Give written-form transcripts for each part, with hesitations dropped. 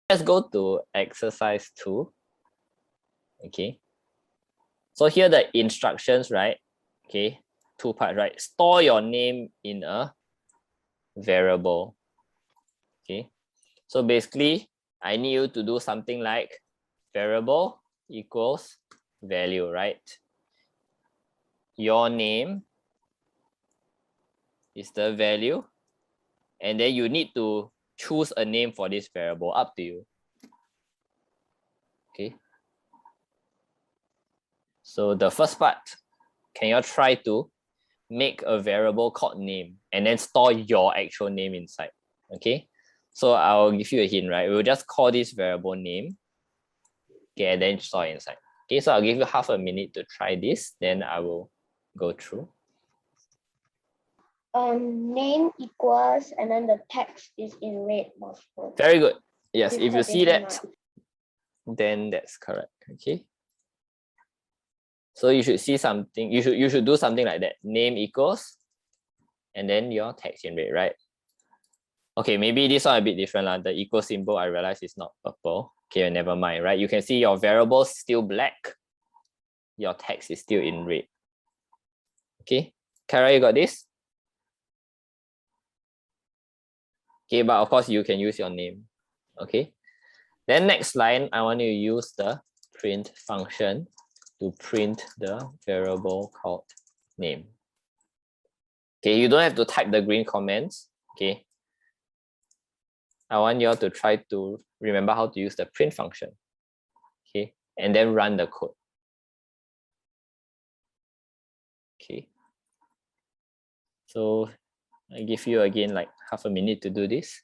Let's go to exercise 2. Okay. So here the instructions, right? Okay, 2 parts, right? Store your name in a variable. Okay. So basically, I need you to do something like variable equals value, right? Your name is the value, and then you need to choose a name for this variable, up to you. Okay. So the first part, can you try to make a variable called name and then store your actual name inside? Okay. So I'll give you a hint, right? We'll just call this variable name. Okay, and then store inside. Okay, so I'll give you half a minute to try this, then I will go through. Name equals, and then the text is in red. Very good. Yes, With if you see that, quotation mark. then that's correct. Okay. So you should see something, you should do something like that. Name equals, and then your text in red, right? Okay, maybe this one a bit different. The equal symbol, I realize is not purple. Okay, never mind, right? You can see your variable is still black. Your text is still in red. Okay, Kara, you got this? Okay, but of course you can use your name. Okay, then next line, I want you to use the print function to print the variable called name. Okay, you don't have to type the green comments. Okay, I want you all to try to remember how to use the print function. Okay, and then run the code. Okay, so I give you again like half a minute to do this.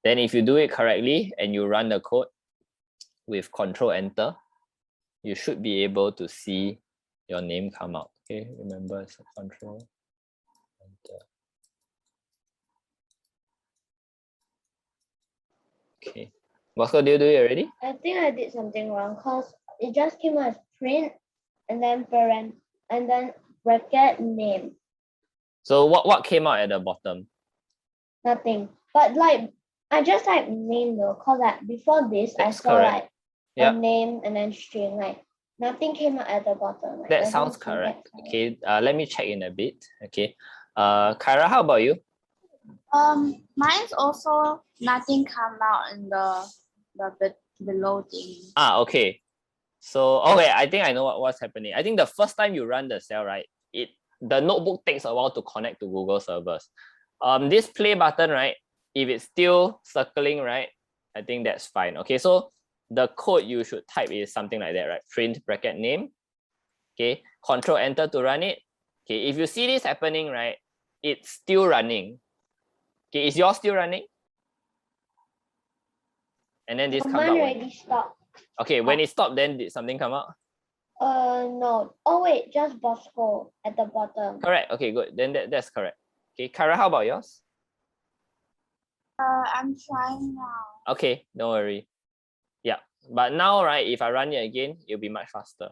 Then if you do it correctly and you run the code with Control Enter, you should be able to see your name come out. Okay, remember it's a Control Enter. Okay, Bosco, did you do it already? I think I did something wrong because it just came as print and then parent and then bracket name. So what came out at the bottom? Nothing. But like I just typed name though, because like before this That's I saw correct. like a name and then string, like nothing came out at the bottom. Like, that sounds correct. Okay, let me check in a bit. Okay, Kyra, how about you? Mine's also nothing come out in the below thing. Okay. So okay, I think I know what's happening. I think the first time you run the cell, right, the notebook takes a while to connect to Google servers. This play button, right, if it's still circling, right, I think that's fine. Okay, so the code you should type is something like that, right? Print bracket name. Okay, Control Enter to run it. Okay, if you see this happening, right, it's still running. Okay, is yours still running? And then this comes out. Mine already stopped. Okay, when it stopped, then did something come out? No. Oh wait, just Bosco at the bottom. Correct. Okay, good. Then that's correct. Okay, Kara, how about yours? I'm trying now. Okay, don't worry. Yeah, but now, right, if I run it again, it'll be much faster.